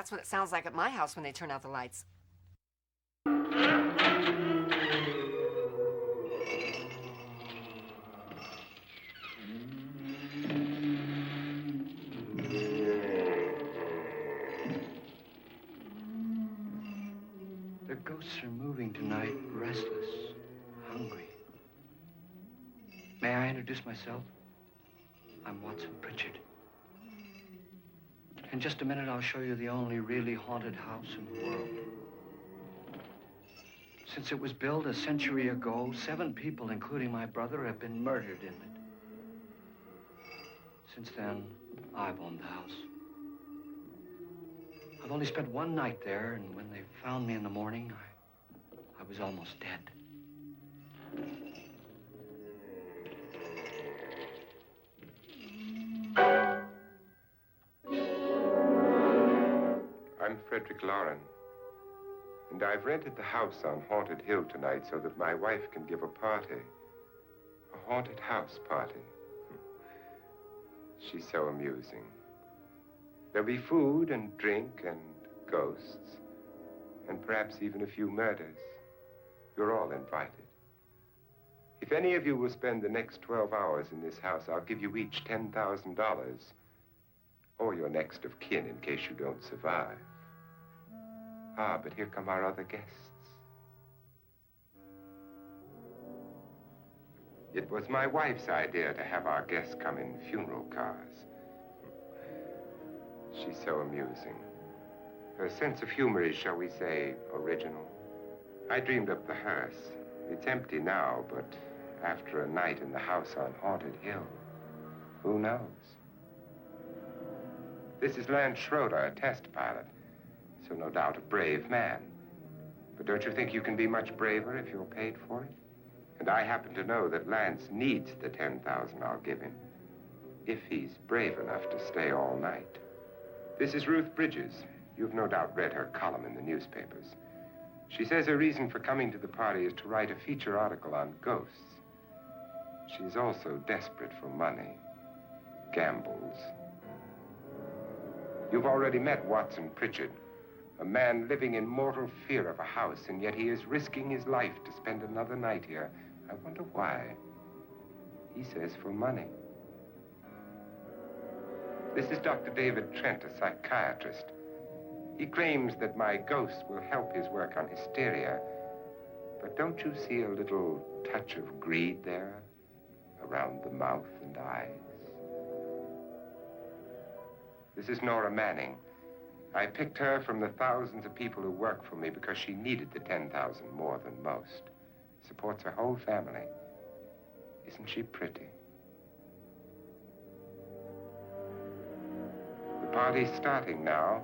That's what it sounds like at my house when they turn out the lights. The ghosts are moving tonight, restless, hungry. May I introduce myself? I'm Watson Pritchard. In just a minute, I'll show you the only really haunted house in the world. Since it was built a century ago, 7 people, including my brother, have been murdered in it. Since then, I've owned the house. I've only spent one night there, and when they found me in the morning, I was almost dead. I'm Frederick Lauren, and I've rented the house on Haunted Hill tonight so that my wife can give a party. A haunted house party. She's so amusing. There'll be food and drink and ghosts, and perhaps even a few murders. You're all invited. If any of you will spend the next 12 hours in this house, I'll give you each $10,000, or your next of kin in case you don't survive. Ah, but here come our other guests. It was my wife's idea to have our guests come in funeral cars. She's so amusing. Her sense of humor is, shall we say, original. I dreamed up the hearse. It's empty now, but after a night in the house on Haunted Hill, who knows? This is Lance Schroeder, a test pilot, so no doubt a brave man. But don't you think you can be much braver if you're paid for it? And I happen to know that Lance needs the $10,000 I'll give him, if he's brave enough to stay all night. This is Ruth Bridges. You've no doubt read her column in the newspapers. She says her reason for coming to the party is to write a feature article on ghosts. She's also desperate for money, gambles. You've already met Watson Pritchard, a man living in mortal fear of a house, and yet he is risking his life to spend another night here. I wonder why. He says for money. This is Dr. David Trent, a psychiatrist. He claims that my ghost will help his work on hysteria. But don't you see a little touch of greed there around the mouth and eyes? This is Nora Manning. I picked her from the thousands of people who work for me because she needed the $10,000 more than most. Supports her whole family. Isn't she pretty? The party's starting now,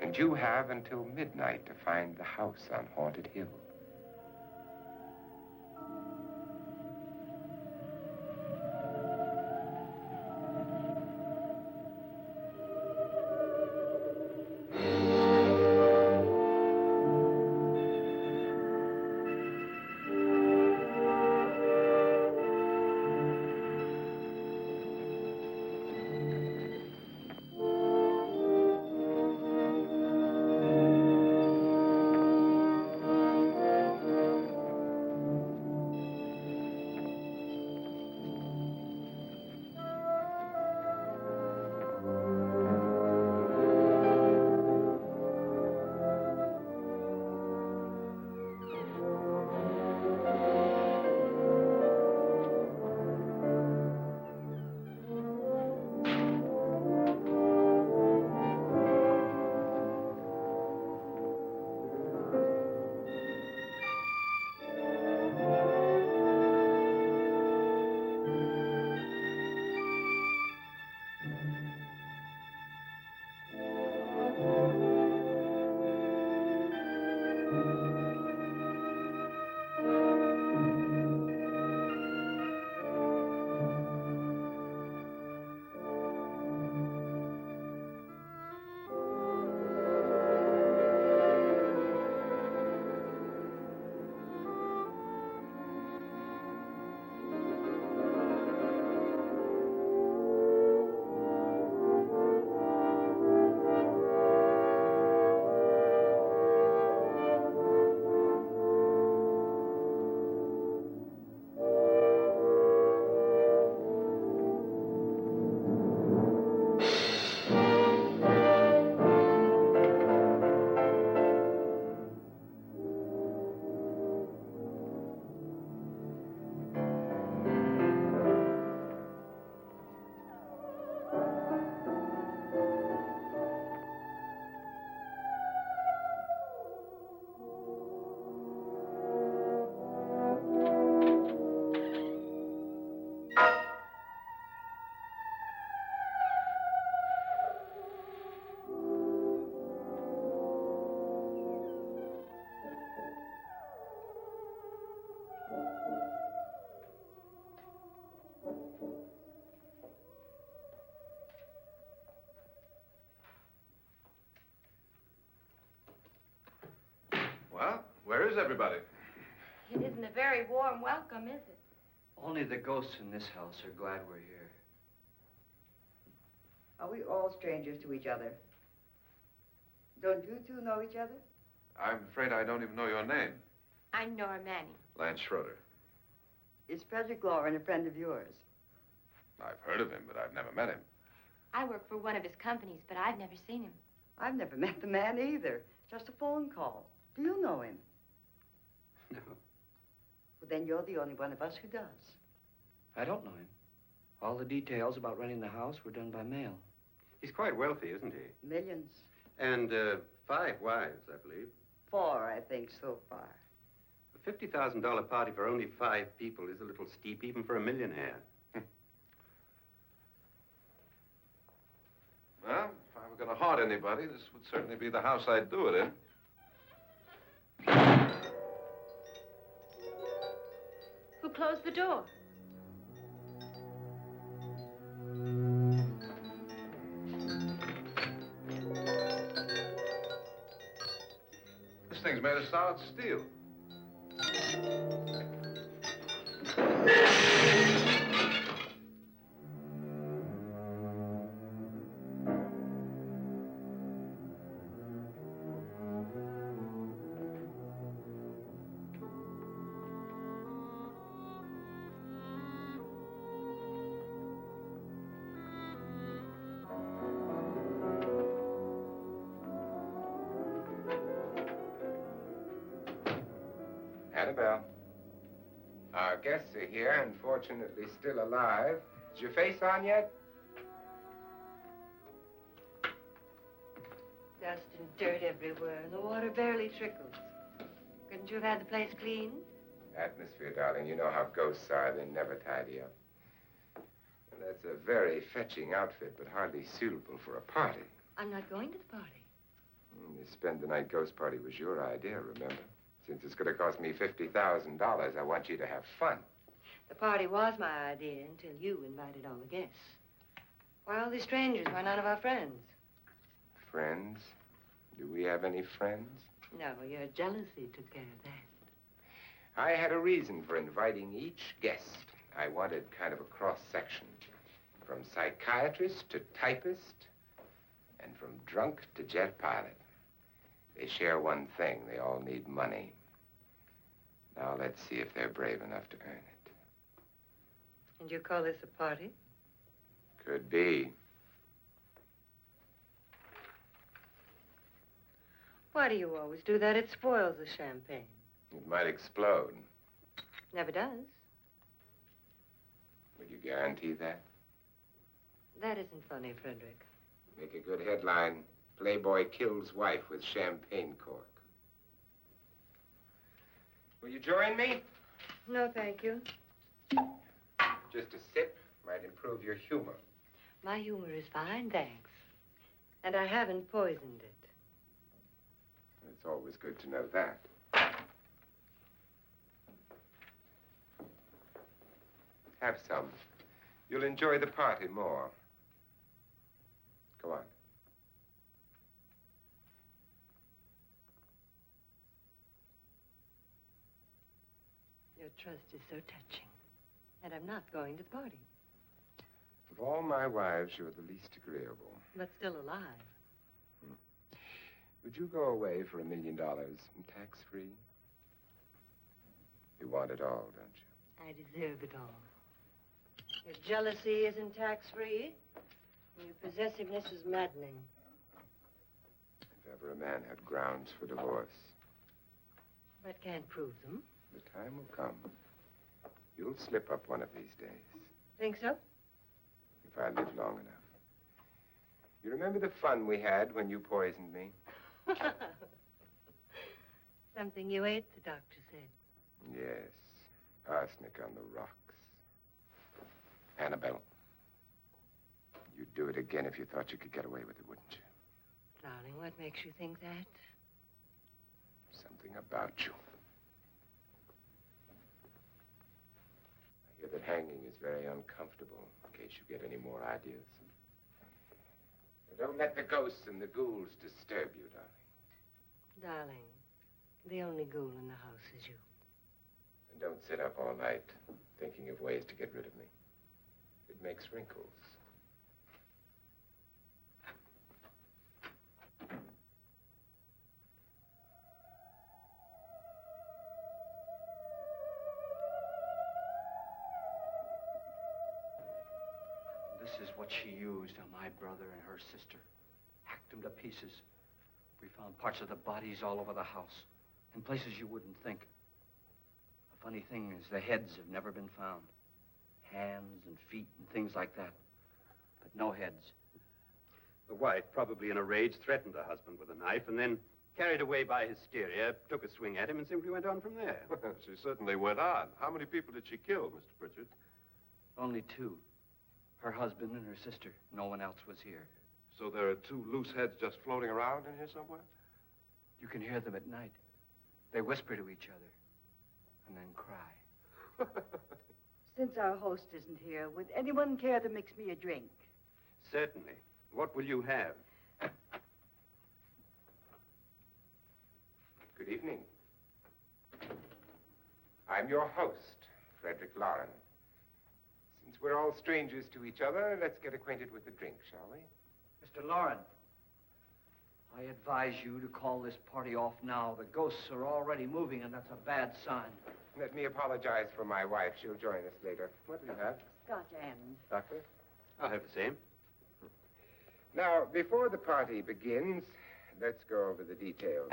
and you have until midnight to find the house on Haunted Hill. is everybody? It isn't a very warm welcome, is it? Only the ghosts in this house are glad we're here. Are we all strangers to each other? Don't you two know each other? I'm afraid I don't even know your name. I'm Nora Manning. Lance Schroeder. Is Frederick Lauren a friend of yours? I've heard of him, but I've never met him. I work for one of his companies, but I've never seen him. I've never met the man either. Just a phone call. Do you know him? No, Well, then you're the only one of us who does. I don't know him. All the details about renting the house were done by mail. He's quite wealthy, isn't he? Millions. And 5 wives, I believe. 4, I think, so far. A $50,000 party for only 5 people is a little steep, even for a millionaire. Well, if I were going to haunt anybody, this would certainly be the house I'd do it in. Who closed the door? This thing's made of solid steel. Annabelle. Our guests are here, and fortunately still alive. Is your face on yet? Dust and dirt everywhere, and the water barely trickles. Couldn't you have had the place cleaned? Atmosphere, darling. You know how ghosts are. They never tidy up. And that's a very fetching outfit, but hardly suitable for a party. I'm not going to the party. The spend-the-night ghost party was your idea, remember? Since it's going to cost me $50,000, I want you to have fun. The party was my idea until you invited all the guests. Why all these strangers? Why none of our friends? Friends? Do we have any friends? No, your jealousy took care of that. I had a reason for inviting each guest. I wanted kind of a cross-section. From psychiatrist to typist, and from drunk to jet pilot. They share one thing. They all need money. Now let's see if they're brave enough to earn it. And you call this a party? Could be. Why do you always do that? It spoils the champagne. It might explode. Never does. Would you guarantee that? That isn't funny, Frederick. Make a good headline. Playboy kills wife with champagne cork. Will you join me? No, thank you. Just a sip might improve your humor. My humor is fine, thanks. And I haven't poisoned it. It's always good to know that. Have some. You'll enjoy the party more. Go on. Your trust is so touching. And I'm not going to the party. Of all my wives, you're the least agreeable. But still alive. Would you go away for $1 million tax-free? You want it all, don't you? I deserve it all. Your jealousy isn't tax-free. And your possessiveness is maddening. If ever a man had grounds for divorce, But can't prove them. the time will come. You'll slip up one of these days, Think so? if I live long enough. You remember the fun we had when you poisoned me? Something you ate, the doctor said. Yes, arsenic on the rocks. Annabelle, you'd do it again if you thought you could get away with it, wouldn't you? Darling, what makes you think that? Something about you. I hear that hanging is very uncomfortable, in case you get any more ideas. Don't let the ghosts and the ghouls disturb you, darling. Darling, The only ghoul in the house is you. And don't sit up all night thinking of ways to get rid of me. It makes wrinkles. This is what she used on my brother and her sister. Hacked them to pieces. We found parts of the bodies all over the house, in places you wouldn't think. The funny thing is the heads have never been found. Hands and feet and things like that. But no heads. The wife, probably in a rage, threatened her husband with a knife and then, carried away by hysteria, took a swing at him and simply went on from there. She certainly went on. How many people did she kill, Mr. Pritchard? Only two. Her husband and her sister. No one else was here. So there are two loose heads just floating around in here somewhere? You can hear them at night. They whisper to each other and then cry. Since our host isn't here, would anyone care to mix me a drink? Certainly. What will you have? Good evening. I'm your host, Frederick Lauren. Since we're all strangers to each other, let's get acquainted with a drink, shall we? Mr. Lauren, I advise you to call this party off now. The ghosts are already moving, and that's a bad sign. Let me apologize for my wife. She'll join us later. What do you have? Scotch and. Doctor? I'll have the same. Now, before the party begins, let's go over the details.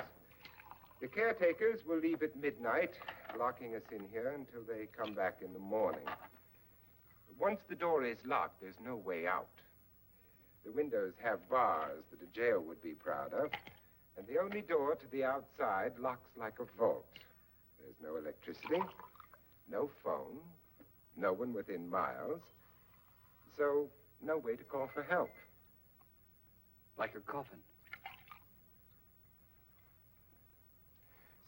The caretakers will leave at midnight, locking us in here until they come back in the morning. Once the door is locked, there's no way out. The windows have bars that a jail would be proud of, and the only door to the outside locks like a vault. There's no electricity, no phone, no one within miles, so no way to call for help. Like a coffin.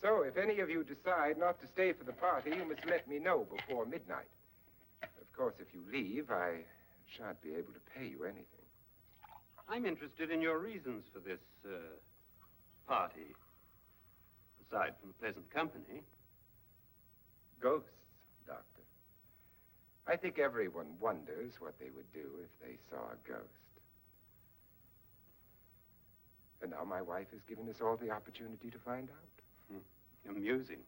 So if any of you decide not to stay for the party, you must let me know before midnight. Of course, if you leave, I shan't be able to pay you anything. I'm interested in your reasons for this, party. Aside from the pleasant company. Ghosts, Doctor. I think everyone wonders what they would do if they saw a ghost. And now my wife has given us all the opportunity to find out. Amusing.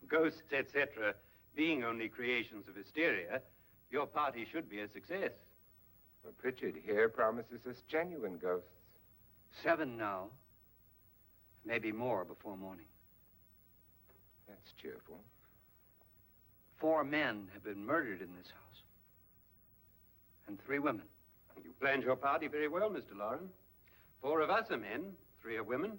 Ghosts, etc., being only creations of hysteria, your party should be a success. Well, Pritchard here promises us genuine ghosts. 7 now. Maybe more before morning. That's cheerful. 4 men have been murdered in this house. And 3 women. You planned your party very well, Mr. Lauren. 4 of us are men, 3 are women.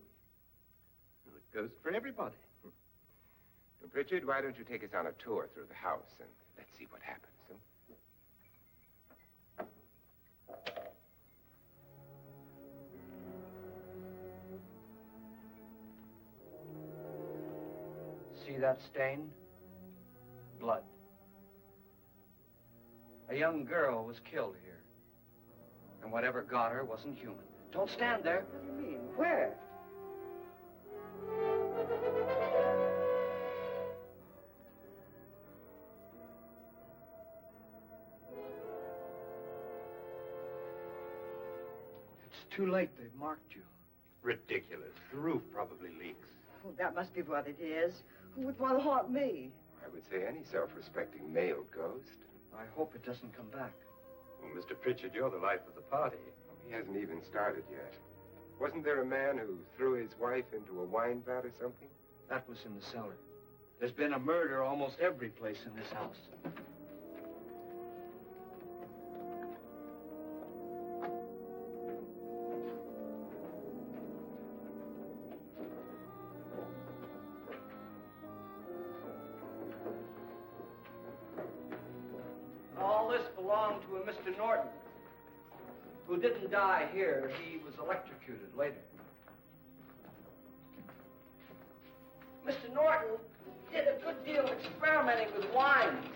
Well, a ghost for everybody. Well, Pritchard, why don't you take us on a tour through the house and let's see what happens, huh? See that stain? Blood. A young girl was killed here. And whatever got her wasn't human. Don't stand there. What do you mean? Where? It's too late. They've marked you. Ridiculous. The roof probably leaks. Oh, that must be what it is. Who would want to haunt me? I would say any self-respecting male ghost. I hope it doesn't come back. Well, Mr. Pritchard, you're the life of the party. He hasn't even started yet. Wasn't there a man who threw his wife into a wine vat or something? That was in the cellar. There's been a murder almost every place in this house. All this belonged to a Mr. Norton, who didn't die here. He was electrocuted later. Mr. Norton did a good deal of experimenting with wines,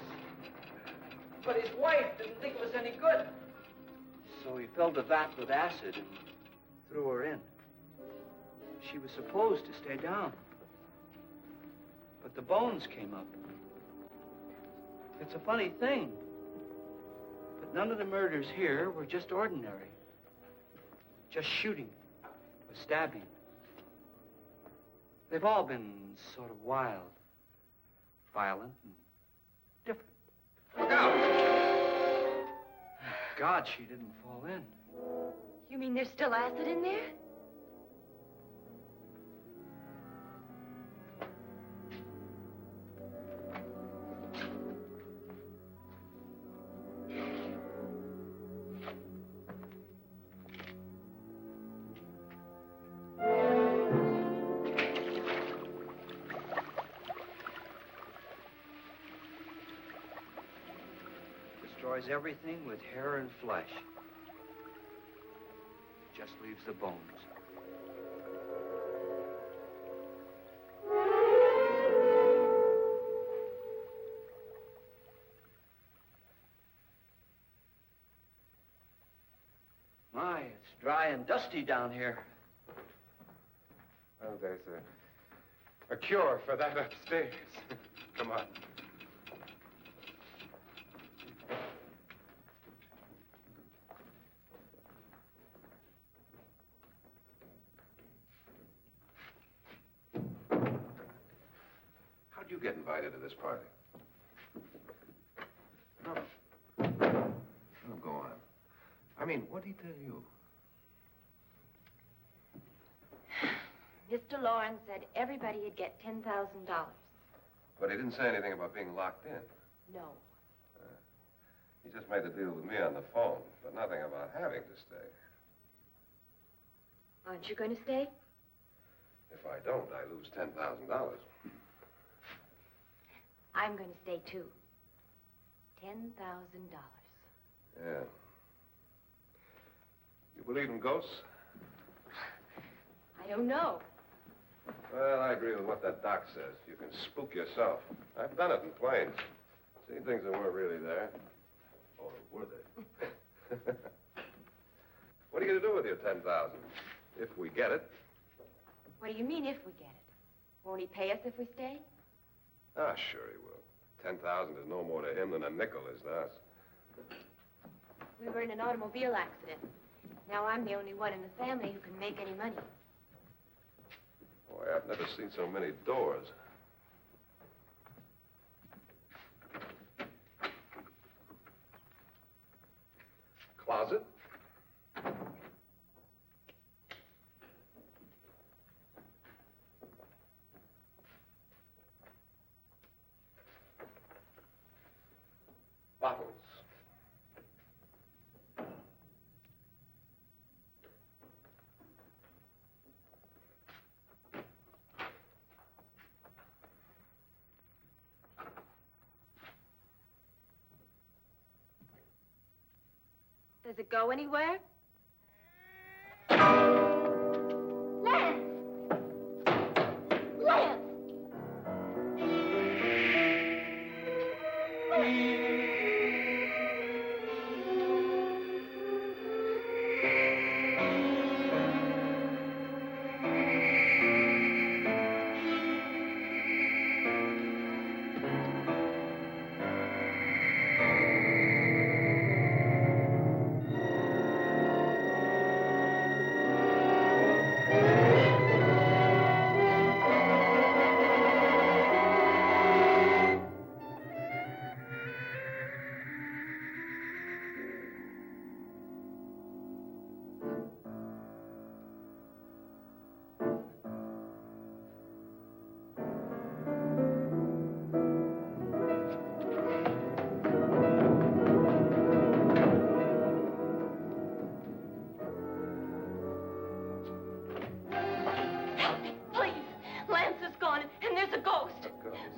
but his wife didn't think it was any good. So he filled the vat with acid and threw her in. She was supposed to stay down. But the bones came up. It's a funny thing. But none of the murders here were just ordinary. Just shooting or stabbing. They've all been sort of wild, violent, and different. Look out! God, she didn't fall in. You mean there's still acid in there? Destroys everything with hair and flesh. Just leaves the bones. My, it's dry and dusty down here. Well, there's a cure for that upstairs. Come on. How'd you get invited to this party? No. Oh, go on. I mean, what did he tell you? Mr. Lawrence said everybody'd get $10,000. But he didn't say anything about being locked in. No. He just made the deal with me on the phone, but nothing about having to stay. Aren't you going to stay? If I don't, I lose $10,000. I'm going to stay too. $10,000. Yeah. You believe in ghosts? I don't know. Well, I agree with what that doc says. You can spook yourself. I've done it in planes. Seen things that weren't really there. Or were they? What are you going to do with your $10,000? If we get it. What do you mean if we get it? Won't he pay us if we stay? Ah, sure he will. 10,000 is no more to him than a nickel is to us. We were in an automobile accident. Now I'm the only one in the family who can make any money. Boy, I've never seen so many doors. Closet? Bottles. Does it go anywhere? Lance! Lance!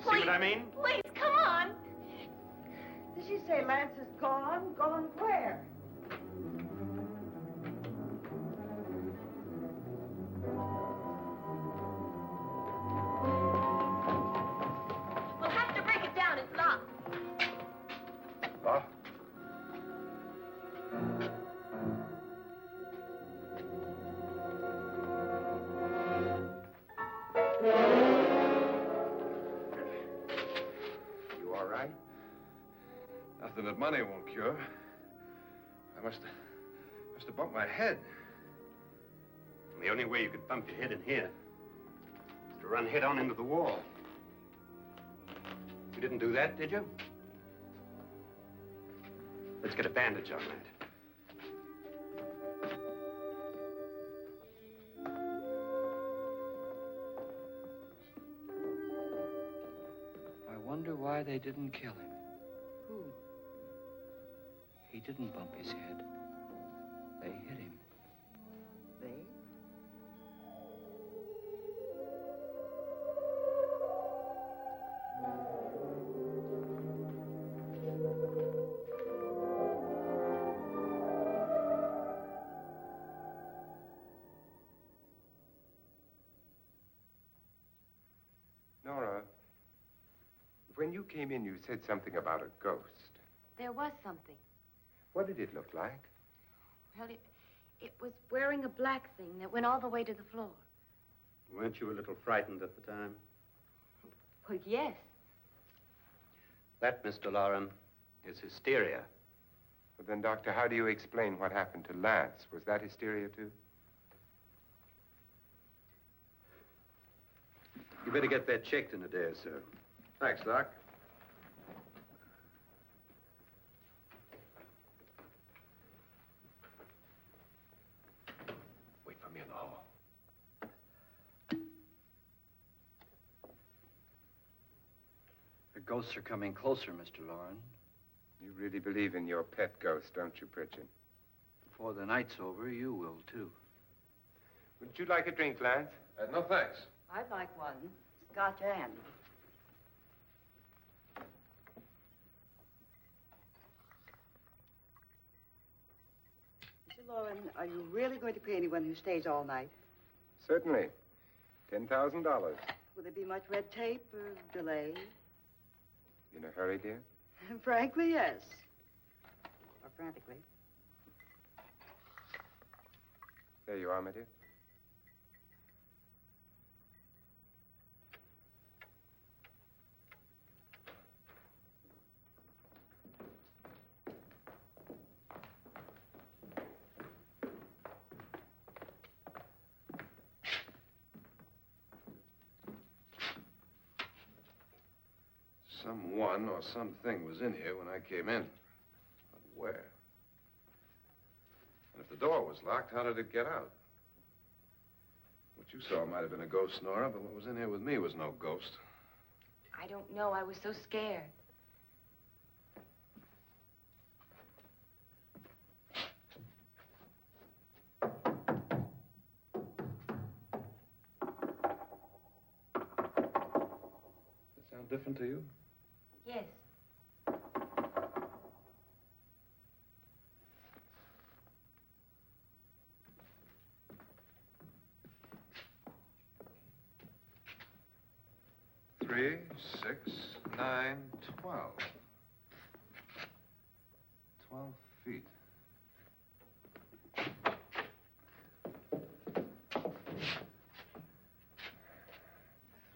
See what I mean? Please, come on. Did she say Lance is gone? Gone where? We'll have to break it down. It's locked. Locked? something that money won't cure. I must have bumped my head. The only way you could bump your head in here is to run head on into the wall. You didn't do that, did you? Let's get a bandage on that. I wonder why they didn't kill him. Who? He didn't bump his head. They hit him. They? Nora, when you came in, you said something about a ghost. There was something. What did it look like? Well, it was wearing a black thing that went all the way to the floor. Weren't you a little frightened at the time? Well, yes. That, Mr. Loren, is hysteria. Well, then, Doctor, how do you explain what happened to Lance? Was that hysteria, too? You better get that checked in a day or so. Thanks, Doc. Wait for me in the hall. The ghosts are coming closer, Mr. Loren. You really believe in your pet ghost, don't you, Pritchard? Before the night's over, you will, too. Would you like a drink, Lance? No, thanks. I'd like one. Scotch and. Mr. Loren, are you really going to pay anyone who stays all night? Certainly. $10,000. Will there be much red tape or delay? In a hurry, dear? Frankly, yes. Or frantically. There you are, my dear. Someone or something was in here when I came in. But where? And if the door was locked, how did it get out? What you saw might have been a ghost, Nora, but what was in here with me was no ghost. I don't know. I was so scared. Does it sound different to you? Yes. Three, 6, 9, 12. 12 feet.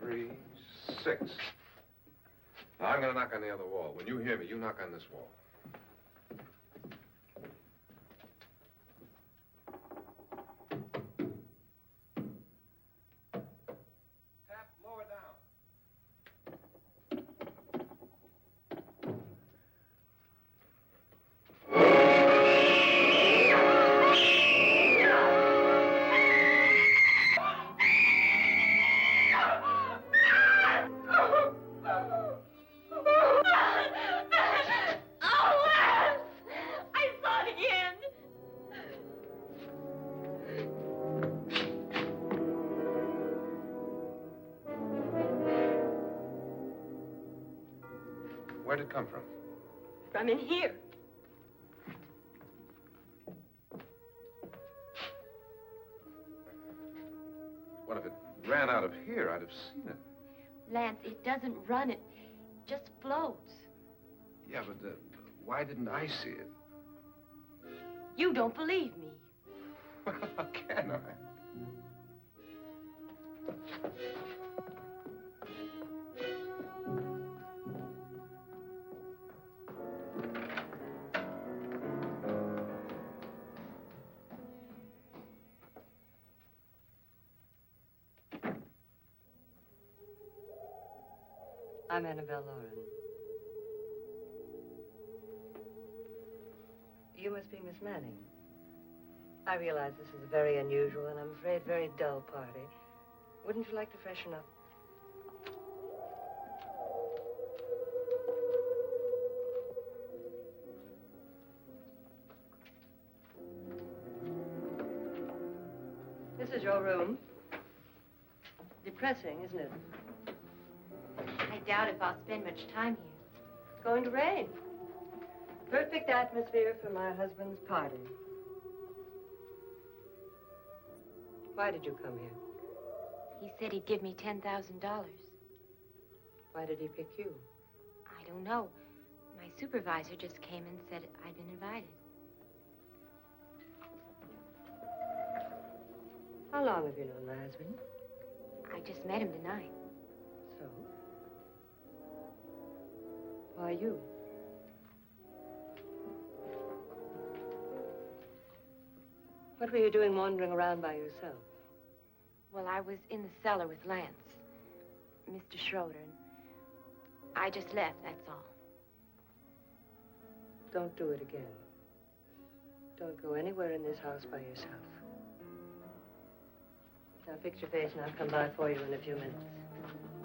Three, 6. Now, I'm going to knock on the other wall. When you hear me, you knock on this wall. Tap lower down. Where'd it come from? From in here. What if it ran out of here? I'd have seen it. Lance, it doesn't run. It just floats. Yeah, but why didn't I see it? You don't believe me. Well, how can I? I'm Annabelle Lauren. You must be Miss Manning. I realize this is a very unusual and I'm afraid very dull party. Wouldn't you like to freshen up? This is your room. Depressing, isn't it? I doubt if I'll spend much time here. It's going to rain. Perfect atmosphere for my husband's party. Why did you come here? He said he'd give me $10,000. Why did he pick you? I don't know. My supervisor just came and said I'd been invited. How long have you known my husband? I just met him tonight. So? Why you? What were you doing wandering around by yourself? Well, I was in the cellar with Lance, Mr. Schroeder, and I just left, that's all. Don't do it again. Don't go anywhere in this house by yourself. Now fix your face and I'll come by for you in a few minutes.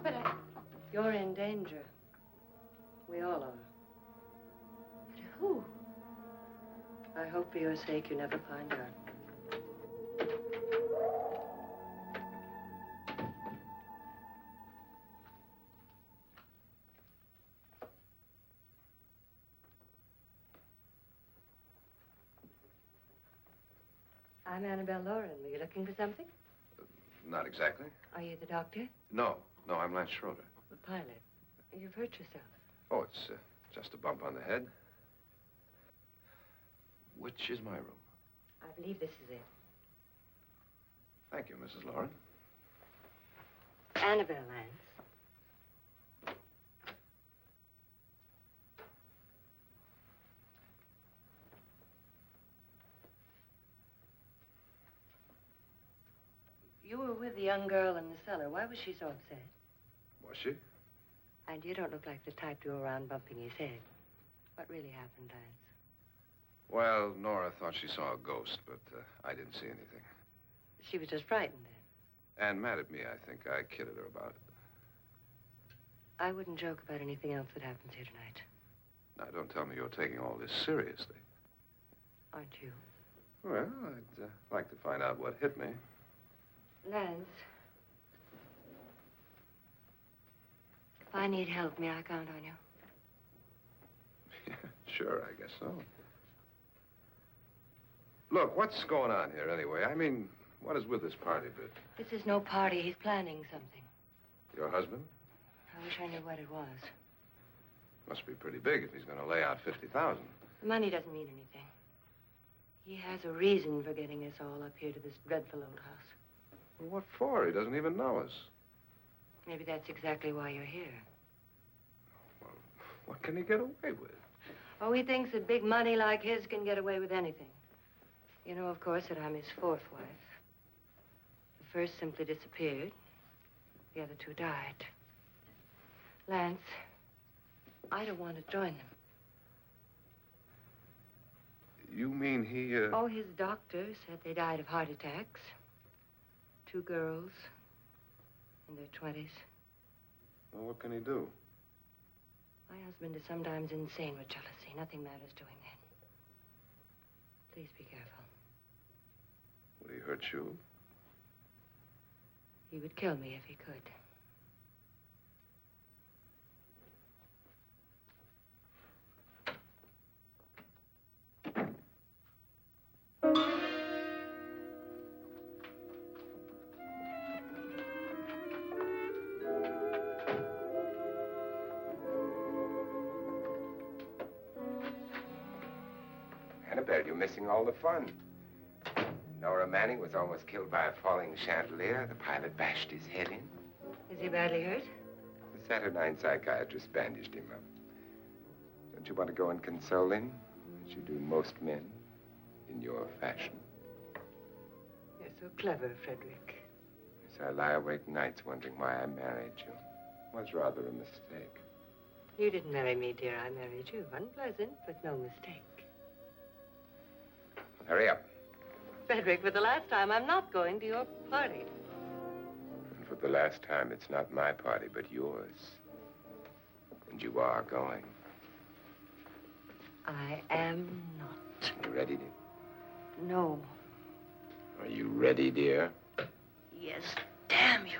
But You're in danger. We all are. But who? I hope for your sake you never find out. I'm Annabelle Lauren. Were you looking for something? Not exactly. Are you the doctor? No, I'm Lance Schroeder. The pilot. You've hurt yourself. Oh, it's just a bump on the head. Which is my room? I believe this is it. Thank you, Mrs. Lauren. Annabelle Lance. You were with the young girl in the cellar. Why was she so upset? Was she? And you don't look like the type to go around bumping his head. What really happened, Lance? Well, Nora thought she saw a ghost, but I didn't see anything. She was just frightened then. And mad at me, I think. I kidded her about it. I wouldn't joke about anything else that happens here tonight. Now, don't tell me you're taking all this seriously. Aren't you? Well, I'd like to find out what hit me. Lance. If I need help, may I count on you? Yeah, sure, I guess so. Look, what's going on here anyway? I mean, what is with this party bit? This is no party. He's planning something. Your husband? I wish I knew what it was. Must be pretty big if he's going to lay out 50,000. The money doesn't mean anything. He has a reason for getting us all up here to this dreadful old house. Well, what for? He doesn't even know us. Maybe that's exactly why you're here. Well, what can he get away with? Oh, he thinks that big money like his can get away with anything. You know, of course, that I'm his fourth wife. The first simply disappeared. The other two died. Lance, I don't want to join them. You mean he, Oh, his doctor said they died of heart attacks. 2 girls in their 20s. Well, what can he do? My husband is sometimes insane with jealousy. Nothing matters to him then. Please be careful. Would he hurt you? He would kill me if he could. Annabelle, you're missing all the fun. Nora Manning was almost killed by a falling chandelier. The pilot bashed his head in. Is he badly hurt? The Saturnine psychiatrist bandaged him up. Don't you want to go and console him, as you do most men, in your fashion? You're so clever, Frederick. Yes, I lie awake nights wondering why I married you. was rather a mistake. You didn't marry me, dear. I married you. Unpleasant, but no mistake. Hurry up. Frederick, for the last time, I'm not going to your party. And for the last time, it's not my party, but yours. And you are going. I am not. You ready, dear? No. Are you ready, dear? Yes, damn you.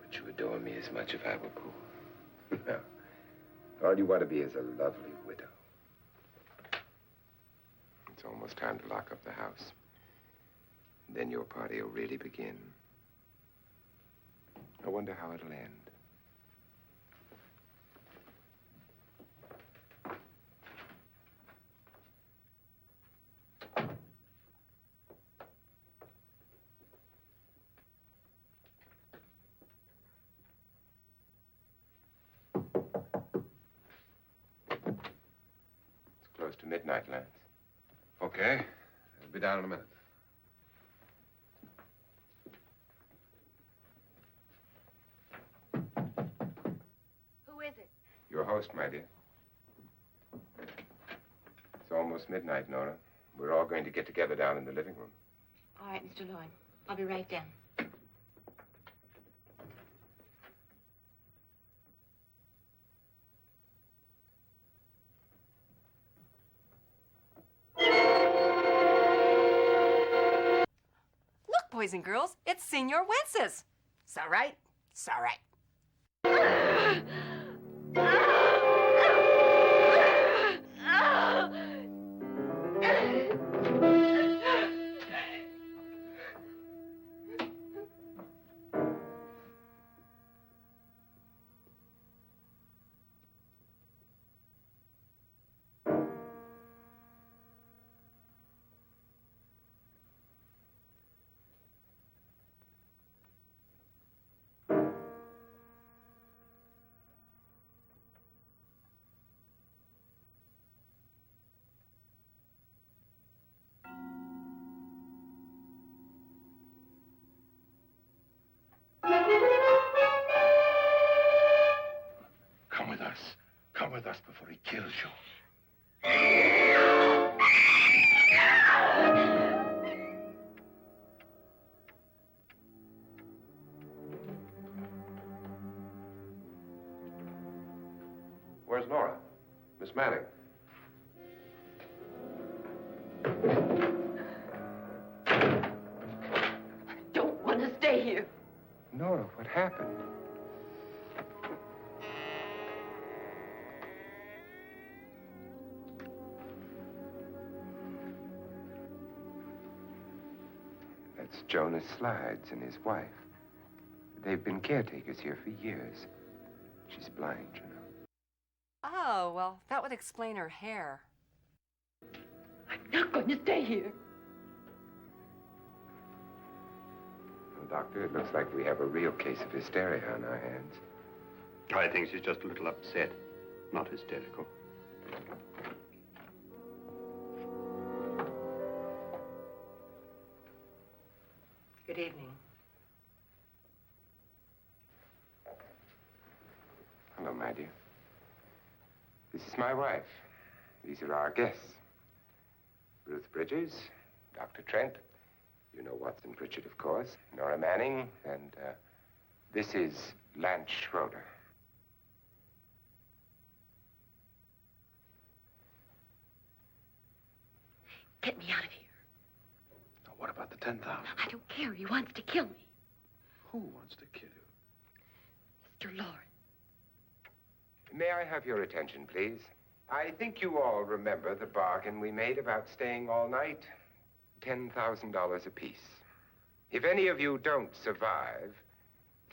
Would you adore me as much if I were poor? No. All you want to be is a lovely widow. It's almost time to lock up the house. And then your party will really begin. I wonder how it'll end. It's close to midnight, Lance. Okay. I'll be down in a minute. Who is it? Your host, my dear. It's almost midnight, Nora. We're all going to get together down in the living room. All right, Mr. Lloyd. I'll be right down. Look, boys and girls, it's Senor Wences. It's all right. It's all right. Come with us. Come with us before he kills you. Where's Nora? Miss Manning. Don't want to stay here. Nora, what happened? That's Jonas Slides and his wife. They've been caretakers here for years. She's blind, you know. Oh, well, that would explain her hair. I'm not going to stay here. Well, Doctor, it looks like we have a real case of hysteria on our hands. I think she's just a little upset, not hysterical. Good evening. Hello, my dear. This is my wife. These are our guests. Ruth Bridges, Dr. Trent. You know Watson Pritchard, of course. Nora Manning, and this is Lance Schroeder. Get me out of here. Now, what about the 10,000? I don't care. He wants to kill me. Who wants to kill you? Mr. Lawrence. May I have your attention, please? I think you all remember the bargain we made about staying all night. $10,000 apiece. If any of you don't survive,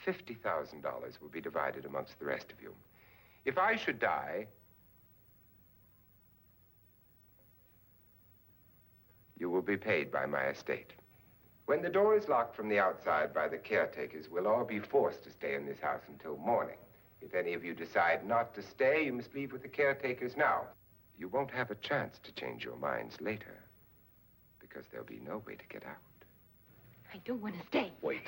$50,000 will be divided amongst the rest of you. If I should die, you will be paid by my estate. When the door is locked from the outside by the caretakers, we'll all be forced to stay in this house until morning. If any of you decide not to stay, you must leave with the caretakers now. You won't have a chance to change your minds later, because there'll be no way to get out. I don't want to stay. Wait.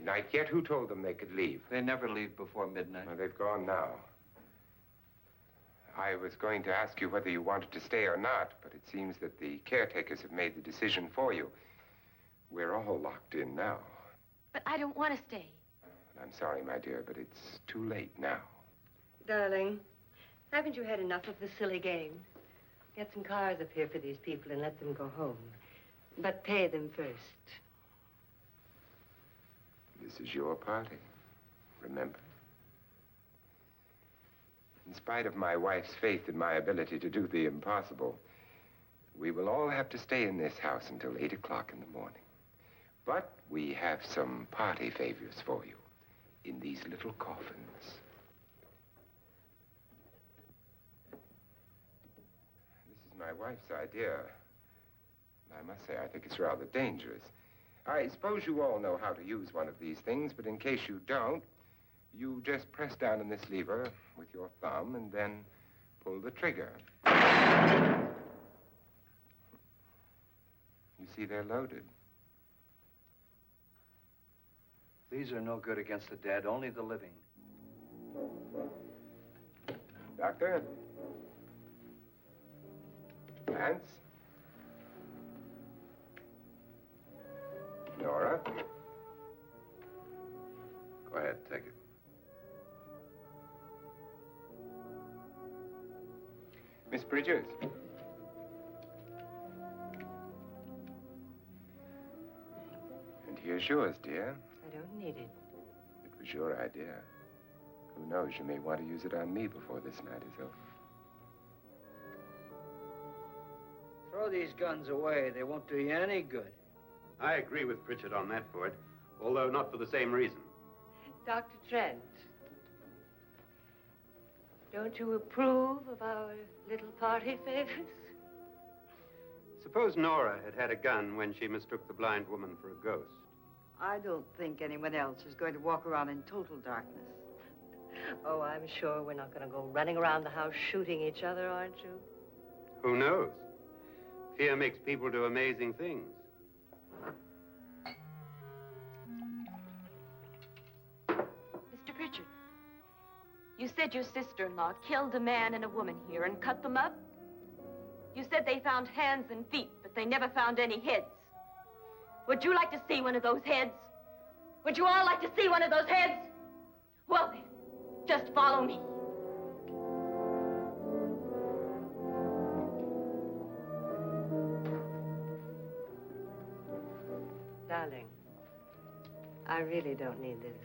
midnight yet. Who told them they could leave? They never leave before midnight. Well, they've gone now. I was going to ask you whether you wanted to stay or not, but it seems that the caretakers have made the decision for you. We're all locked in now. But I don't want to stay. I'm sorry, my dear, but it's too late now. Darling, haven't you had enough of the silly game? Get some cars up here for these people and let them go home. But pay them first. This is your party, remember? In spite of my wife's faith in my ability to do the impossible, we will all have to stay in this house until 8 o'clock in the morning. But we have some party favors for you in these little coffins. This is my wife's idea. I must say, I think it's rather dangerous. I suppose you all know how to use one of these things, but in case you don't, you just press down on this lever with your thumb and then pull the trigger. You see, they're loaded. These are no good against the dead, only the living. Doctor? Lance? Nora? Go ahead, take it. Miss Bridges? And here's yours, dear. I don't need it. It was your idea. Who knows, you may want to use it on me before this night is over. Throw these guns away. They won't do you any good. I agree with Pritchard on that point, although not for the same reason. Dr. Trent, don't you approve of our little party favors? Suppose Nora had had a gun when she mistook the blind woman for a ghost. I don't think anyone else is going to walk around in total darkness. Oh, I'm sure we're not going to go running around the house shooting each other, aren't you? Who knows? Fear makes people do amazing things. Mr. Pritchard, you said your sister-in-law killed a man and a woman here and cut them up? You said they found hands and feet, but they never found any heads. Would you like to see one of those heads? Would you all like to see one of those heads? Well, then, just follow me. Darling, I really don't need this.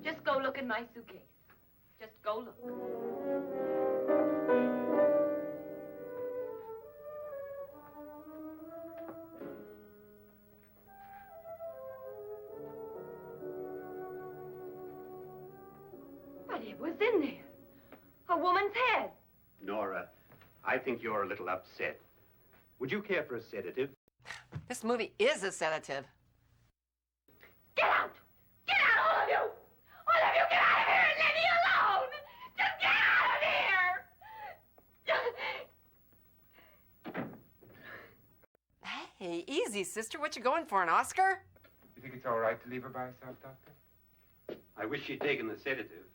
Just go look in my suitcase. Just go look. But it was in there. A woman's head. Nora, I think you're a little upset. Would you care for a sedative? This movie is a sedative. Get out! Get out, all of you! All of you, get out of here and leave me alone! Just get out of here! Hey, easy, sister. What you going for, an Oscar? You think it's all right to leave her by herself, Doctor? I wish she'd taken the sedative.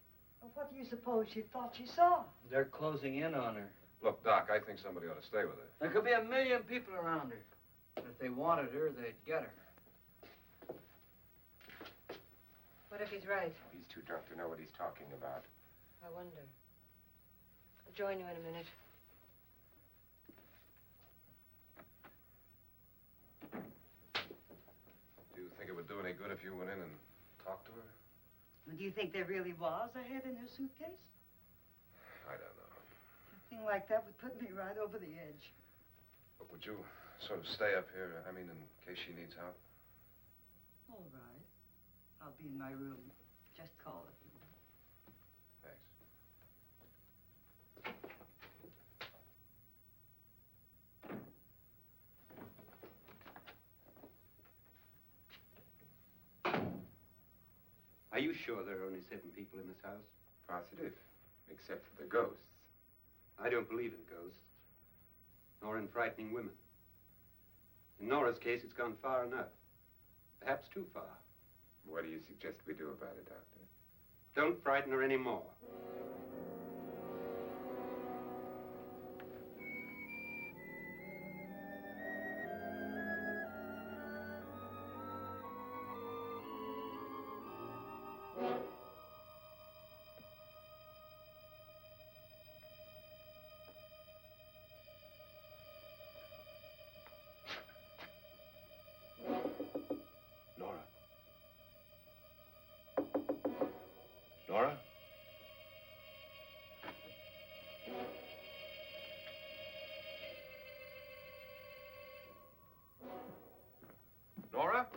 Well, what do you suppose she thought she saw? They're closing in on her. Look, Doc, I think somebody ought to stay with her. There could be 1 million people around her. If they wanted her, they'd get her. What if he's right? He's too drunk to know what he's talking about. I wonder. I'll join you in a minute. Do you think it would do any good if you went in and talked to her? Well, do you think there really was a head in her suitcase? I don't know. A thing like that would put me right over the edge. But would you sort of stay up here, I mean, in case she needs help? All right. I'll be in my room. Just call it. Thanks. Are you sure there are only 7 people in this house? Positive, except for the ghosts. I don't believe in ghosts, nor in frightening women. In Nora's case, it's gone far enough. Perhaps too far. What do you suggest we do about it, Doctor? Don't frighten her anymore. Nora? Nora? Nora?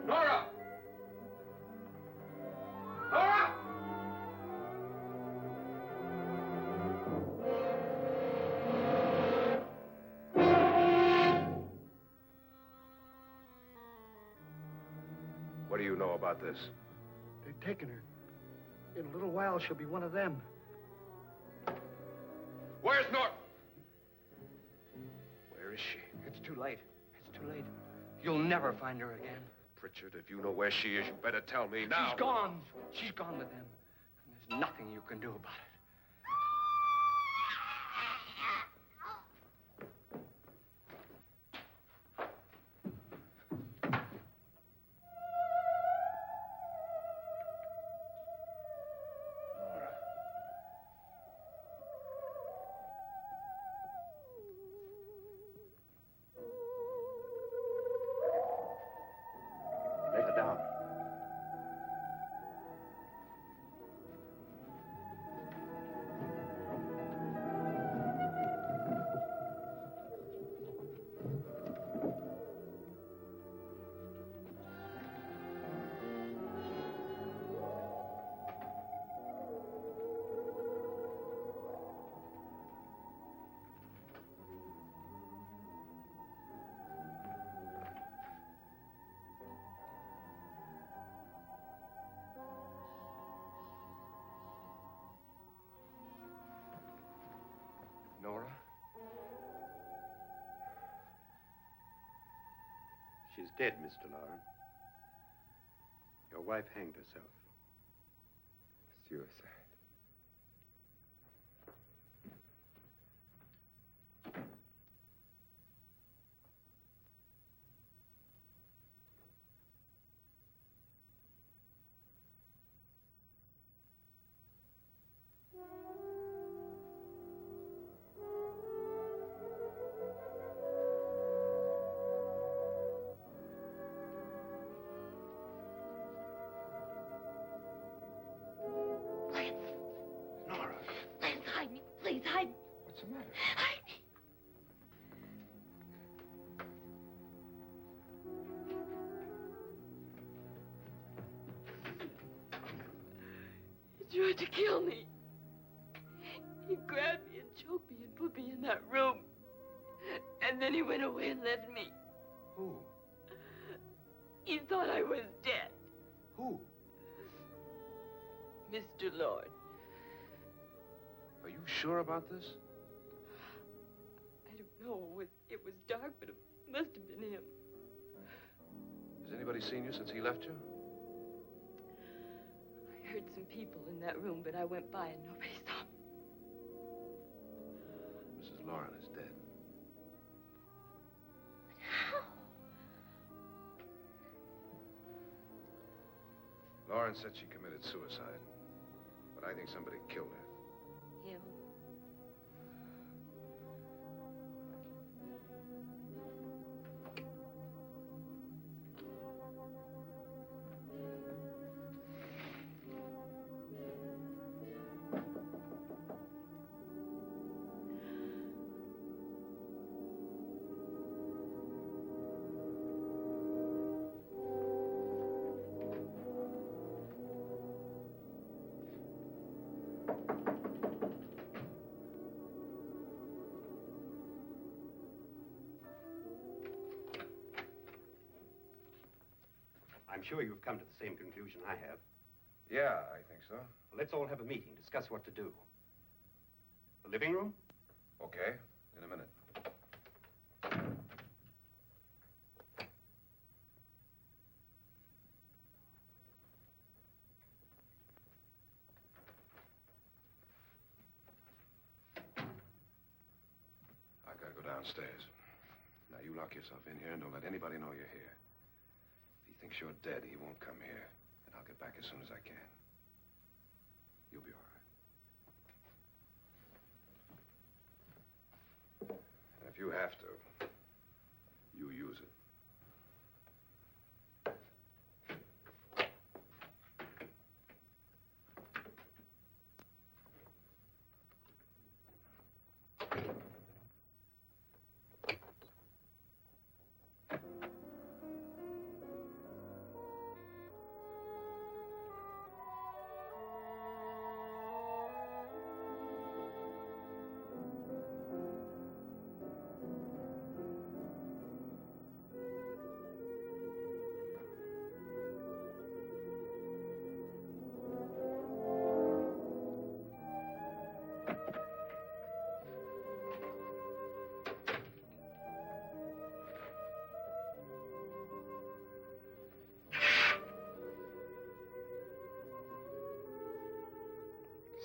Nora! Nora! What do you know about this? They've taken her. In a little while, she'll be one of them. Where's Nora? Where is she? It's too late. It's too late. You'll never find her again. Pritchard, if you know where she is, you better tell me now. She's gone. She's gone with them. And there's nothing you can do about it. Nora. Let her down. Nora? She's dead, Mr. Lauren. Your wife hanged herself. Suicide. Nora, Please hide me. Please hide me. What's the matter? Hide me. He tried to kill me. He grabbed me and choked me and put me in that room. And then he went away and left me. who? He thought I was dead. Who? Mr. Lord. Are you sure about this? I don't know. It was dark, but it must have been him. Has anybody seen you since he left you? I heard some people in that room, but I went by and nobody saw me. Mrs. Lauren is dead. How? Lauren said she committed suicide, but I think somebody killed her. Him. I'm sure you've come to the same conclusion I have. Yeah, I think so. Well, let's all have a meeting, discuss what to do. The living room? Okay, in a minute. I've got to go downstairs. Now, you lock yourself in here and don't let anybody know you're here. If he thinks you're dead, he won't come here. And I'll get back as soon as I can. You'll be all right. And if you have to, you use it.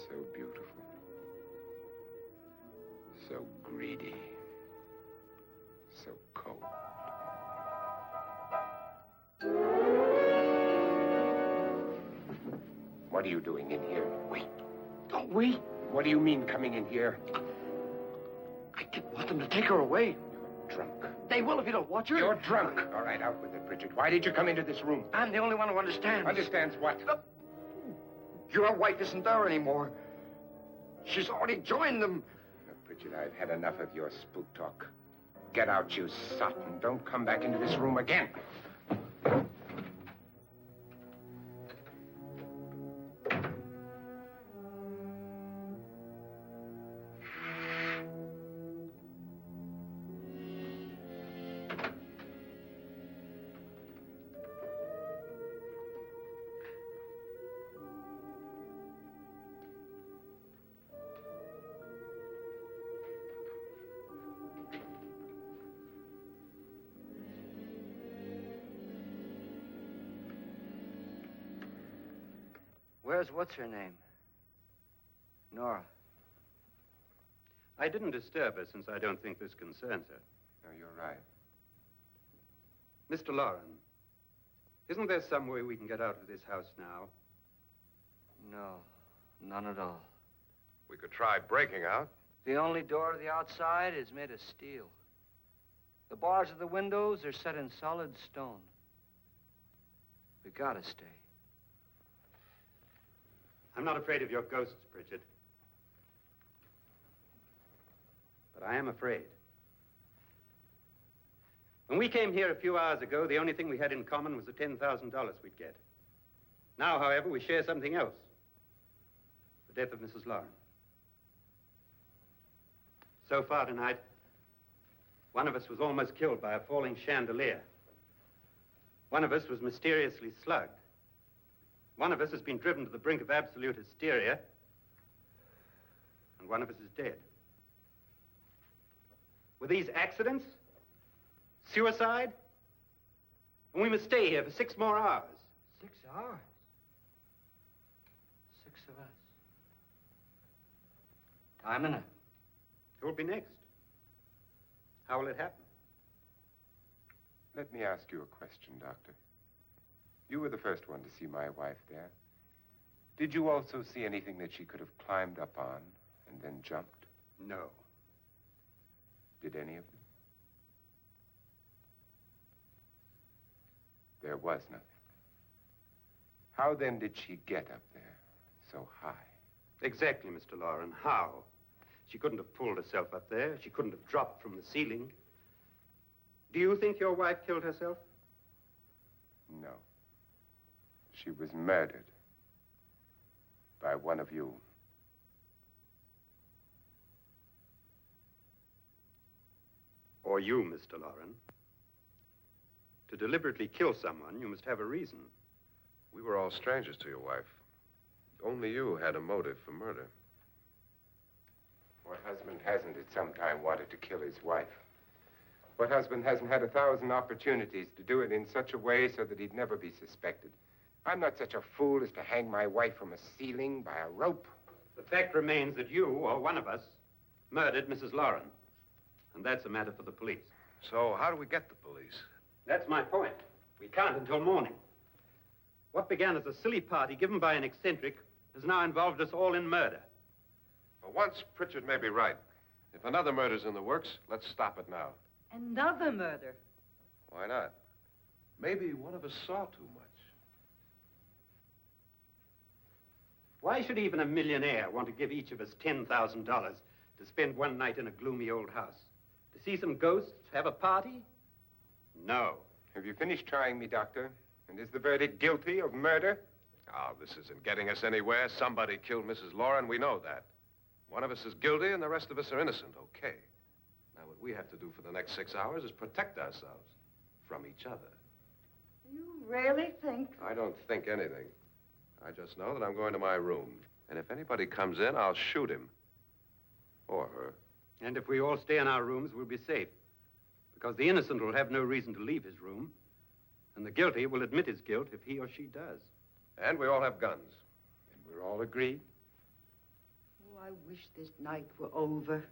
So beautiful. So greedy. So cold. What are you doing in here? Wait. Don't wait. What do you mean coming in here? I didn't want them to take her away. You're drunk. They will if you don't watch her. You're drunk. All right, out with it, Bridget. Why did you come into this room? I'm the only one who understands. Understands what? Your wife isn't there anymore. She's already joined them. Look, Bridget, I've had enough of your spook talk. Get out, you sot, and don't come back into this room again. Where's what's-her-name? Nora. I didn't disturb her since I don't think this concerns her. No, you're right. Mr. Lauren, isn't there some way we can get out of this house now? No, none at all. We could try breaking out. The only door to the outside is made of steel. The bars of the windows are set in solid stone. We gotta stay. I'm not afraid of your ghosts, Bridget. But I am afraid. When we came here a few hours ago, the only thing we had in common was the $10,000 we'd get. Now, however, we share something else. The death of Mrs. Lauren. So far tonight, one of us was almost killed by a falling chandelier. One of us was mysteriously slugged. One of us has been driven to the brink of absolute hysteria, and one of us is dead. Were these accidents? Suicide? And we must stay here for 6 more hours. 6 hours? 6 of us. Time enough. Who will be next? How will it happen? Let me ask you a question, Doctor. You were the first one to see my wife there. Did you also see anything that she could have climbed up on and then jumped? No. Did any of you? There was nothing. How then did she get up there so high? Exactly, Mr. Lauren. How? She couldn't have pulled herself up there. She couldn't have dropped from the ceiling. Do you think your wife killed herself? No. She was murdered by one of you. Or you, Mr. Lauren. To deliberately kill someone, you must have a reason. We were all strangers to your wife. Only you had a motive for murder. What husband hasn't at some time wanted to kill his wife? What husband hasn't had 1,000 opportunities to do it in such a way so that he'd never be suspected? I'm not such a fool as to hang my wife from a ceiling by a rope. The fact remains that you, or one of us, murdered Mrs. Lauren. And that's a matter for the police. So how do we get the police? That's my point. We can't until morning. What began as a silly party given by an eccentric has now involved us all in murder. For once, Pritchard may be right. If another murder's in the works, let's stop it now. Another murder. Why not? Maybe one of us saw too much. Why should even a millionaire want to give each of us $10,000 to spend one night in a gloomy old house? To see some ghosts, have a party? No. Have you finished trying me, Doctor? And is the verdict guilty of murder? Oh, this isn't getting us anywhere. Somebody killed Mrs. Lauren. We know that. One of us is guilty and the rest of us are innocent. Okay. Now, what we have to do for the next 6 hours is protect ourselves from each other. You really think? I don't think anything. I just know that I'm going to my room. And if anybody comes in, I'll shoot him. Or her. And if we all stay in our rooms, we'll be safe. Because the innocent will have no reason to leave his room. And the guilty will admit his guilt if he or she does. And we all have guns. And we're all agreed? Oh, I wish this night were over.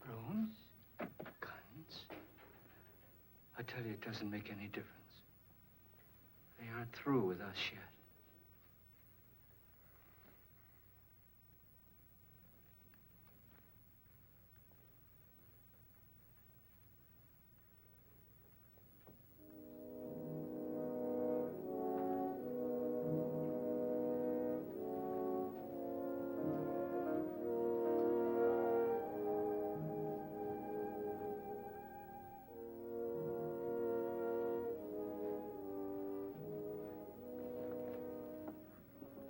Rooms? Guns? I tell you, it doesn't make any difference. They aren't through with us yet.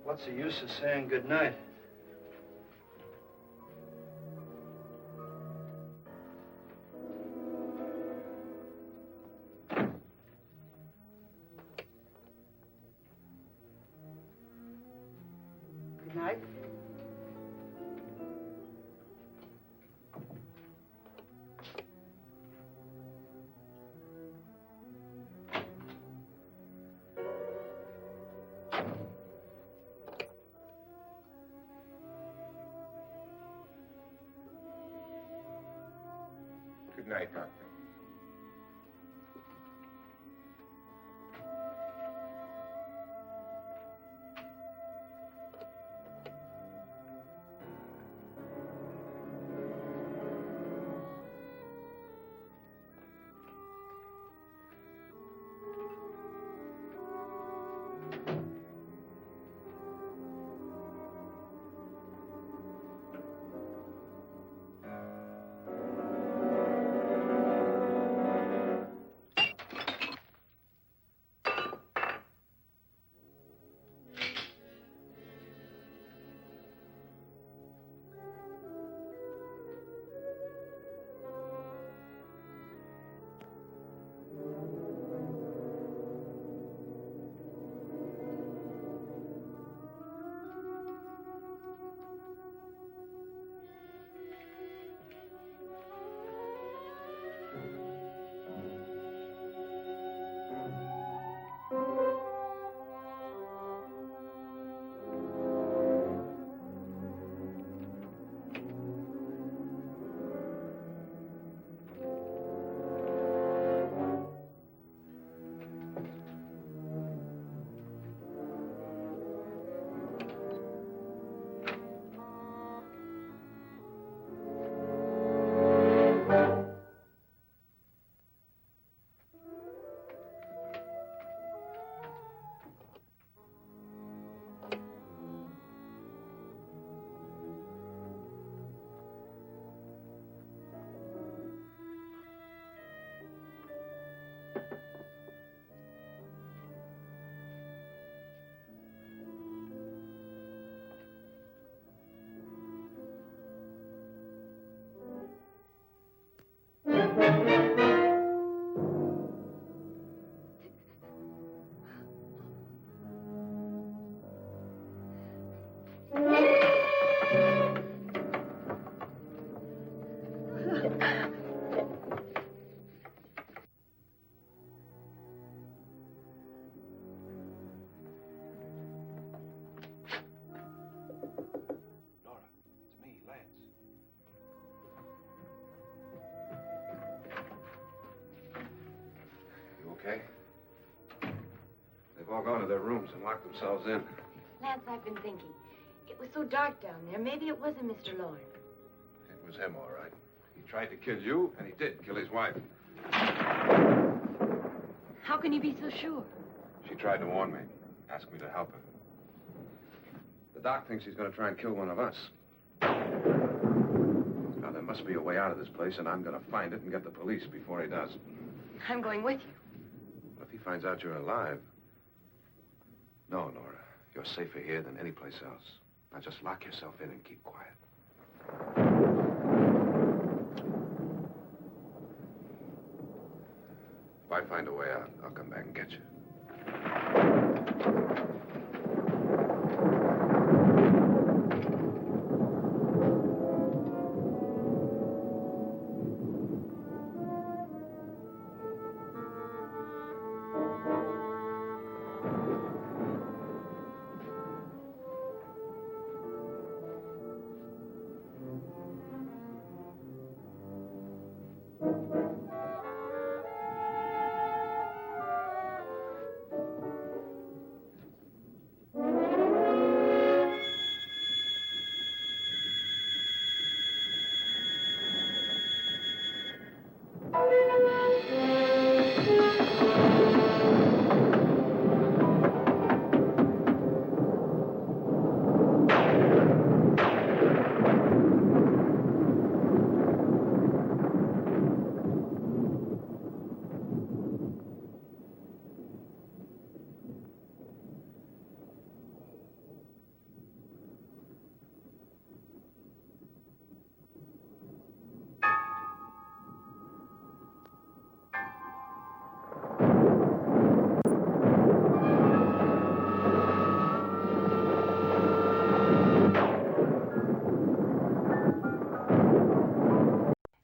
What's the use of saying good night? Good night. Good night, Doctor. Nora, it's me, Lance. You okay? They've all gone to their rooms and locked themselves in. Lance, I've been thinking. It was so dark down there. Maybe it wasn't Mr. Lorne. It was him, all right. He tried to kill you, and he did kill his wife. How can you be so sure? She tried to warn me, asked me to help her. The doc thinks he's going to try and kill one of us. Now, there must be a way out of this place, and I'm going to find it and get the police before he does. I'm going with you. Well, if he finds out you're alive... No, Nora. You're safer here than any place else. Now, just lock yourself in and keep quiet. If I find a way out, I'll come back and get you.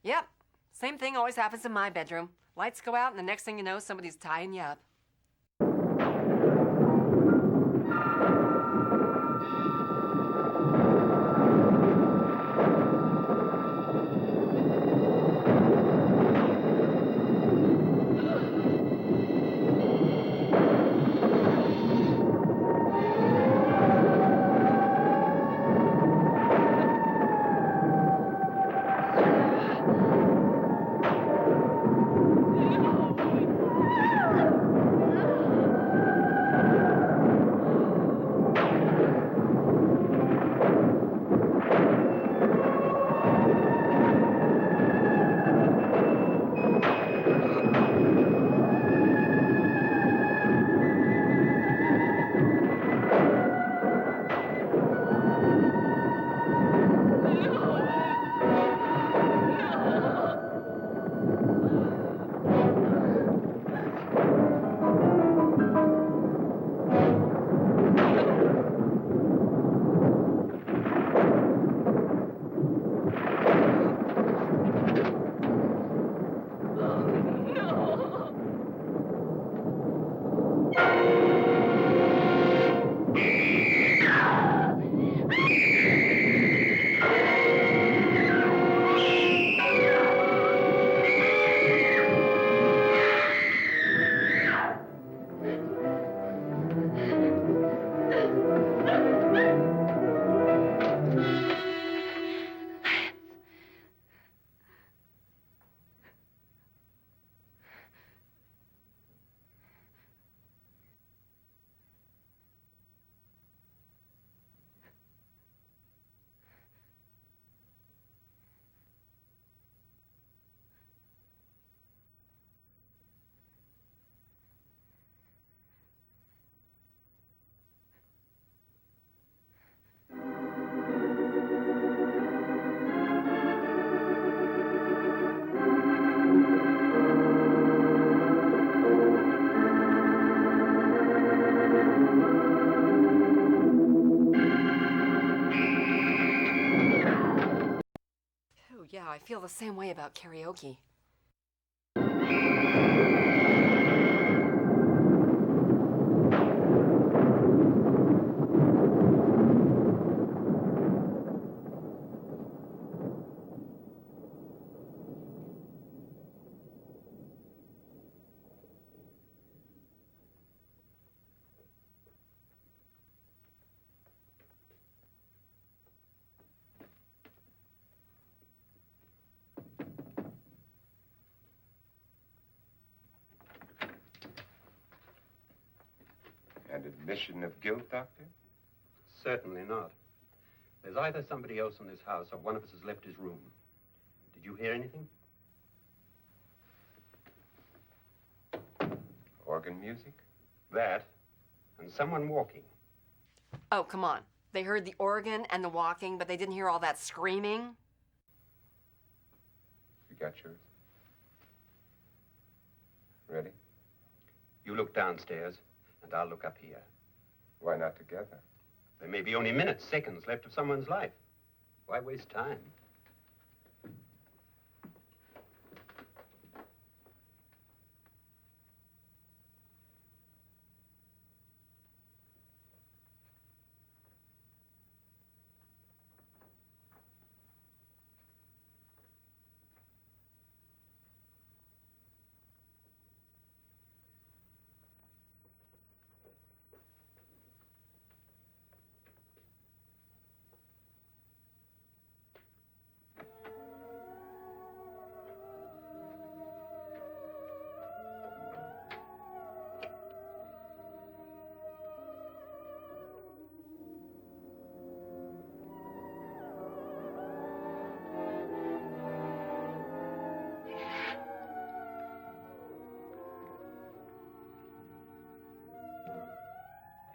Yep. Same thing always happens in my bedroom. Lights go out, and the next thing you know, somebody's tying you up. Yeah, I feel the same way about karaoke. An admission of guilt, Doctor? Certainly not. There's either somebody else in this house or one of us has left his room. Did you hear anything? Organ music? That, and someone walking. Oh, come on. They heard the organ and the walking, but they didn't hear all that screaming? You got yours? Ready? You look downstairs, and I'll look up here. Why not together? There may be only minutes, seconds left of someone's life. Why waste time?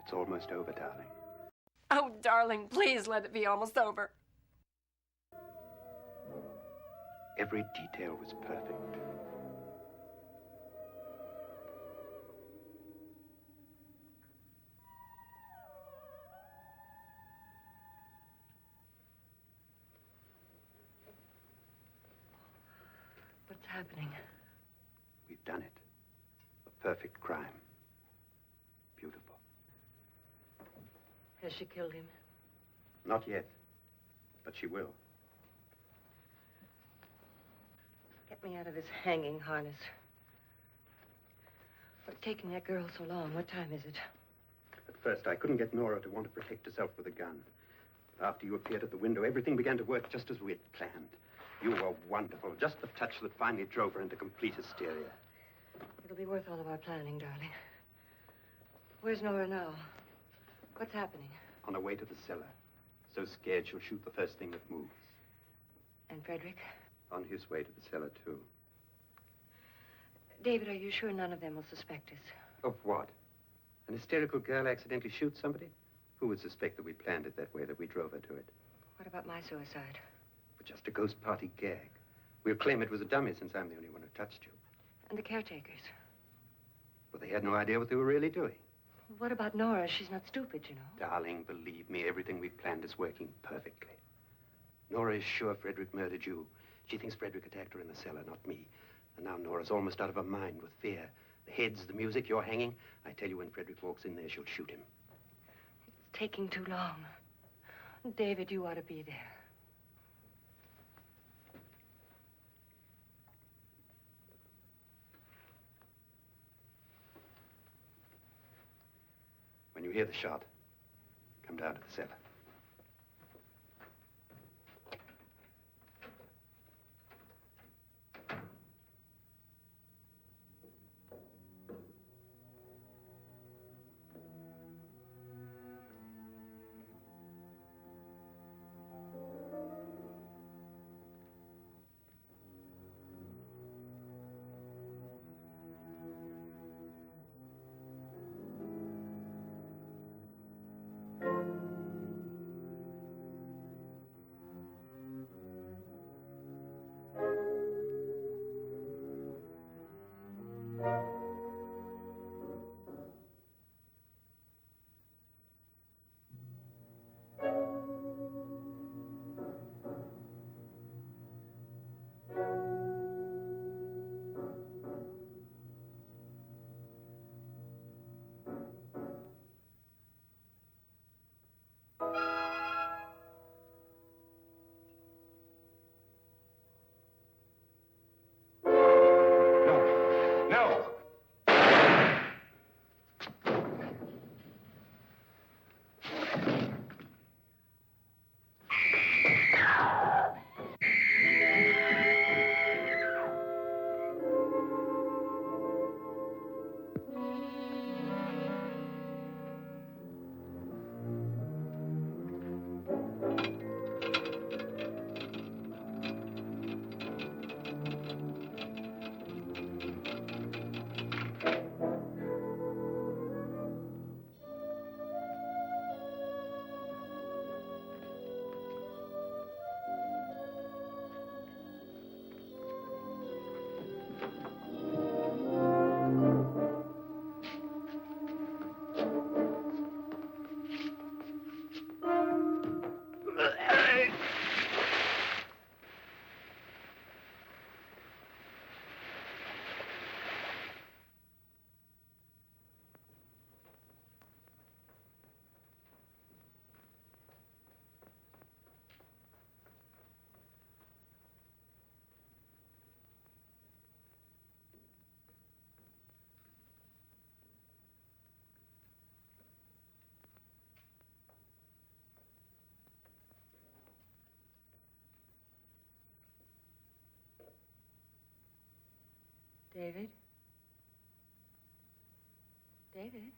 It's almost over, darling. Oh, darling, please let it be almost over. Every detail was perfect. What's happening? We've done it. A perfect crime. Beautiful. Has she killed him? Not yet, but she will. Get me out of this hanging harness. What's taking that girl so long? What time is it? At first, I couldn't get Nora to want to protect herself with a gun. But after you appeared at the window, everything began to work just as we had planned. You were wonderful. Just the touch that finally drove her into complete hysteria. It'll be worth all of our planning, darling. Where's Nora now? What's happening? On her way to the cellar. So scared she'll shoot the first thing that moves. And Frederick? On his way to the cellar, too. David, are you sure none of them will suspect us? Of what? An hysterical girl accidentally shoots somebody? Who would suspect that we planned it that way, that we drove her to it? What about my suicide? But just a ghost party gag. We'll claim it was a dummy since I'm the only one who touched you. And the caretakers? Well, they had no idea what they were really doing. What about Nora? She's not stupid, you know. Darling, believe me, everything we planned is working perfectly. Nora is sure Frederick murdered you. She thinks Frederick attacked her in the cellar, not me. And now Nora's almost out of her mind with fear. The heads, the music, you're hanging. I tell you, when Frederick walks in there, she'll shoot him. It's taking too long. David, you ought to be there. When you hear the shot, come down to the cellar. David? David?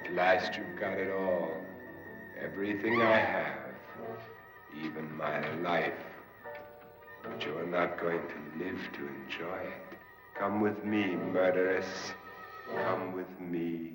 At last you've got it all. Everything I have. Even my life. But you're not going to live to enjoy it. Come with me, murderess. Come with me.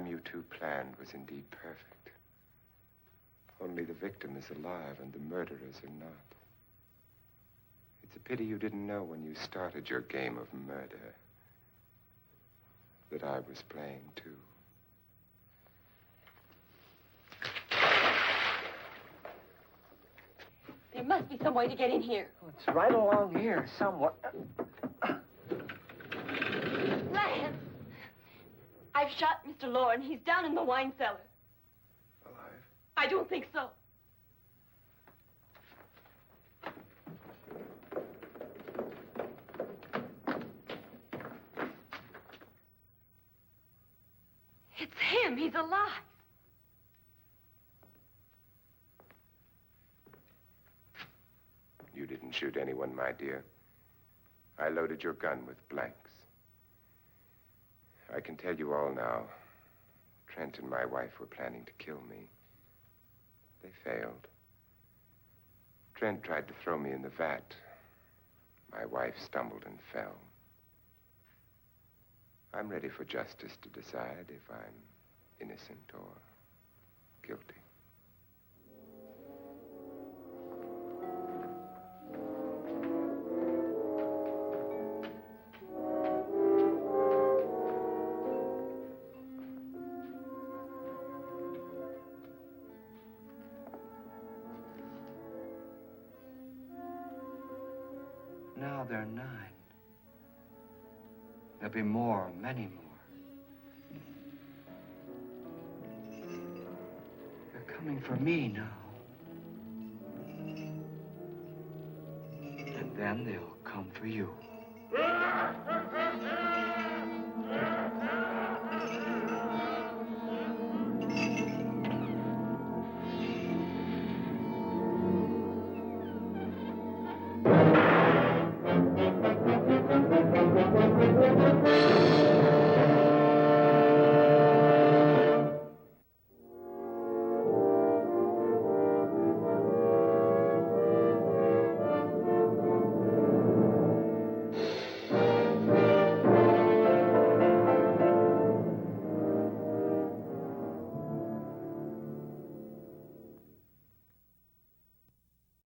You two planned was indeed perfect. Only the victim is alive and the murderers are not. It's a pity you didn't know when you started your game of murder that I was playing too. There must be some way to get in here. It's right along here somewhere. Lance! I've shot Mr. Loren. He's down in the wine cellar. Alive? I don't think so. It's him. He's alive. You didn't shoot anyone, my dear. I loaded your gun with blanks. I can tell you all now. Trent and my wife were planning to kill me. They failed. Trent tried to throw me in the vat. My wife stumbled and fell. I'm ready for justice to decide if I'm innocent or guilty. Now they're 9. There'll be more, many more. They're coming for me now. And then they'll come for you.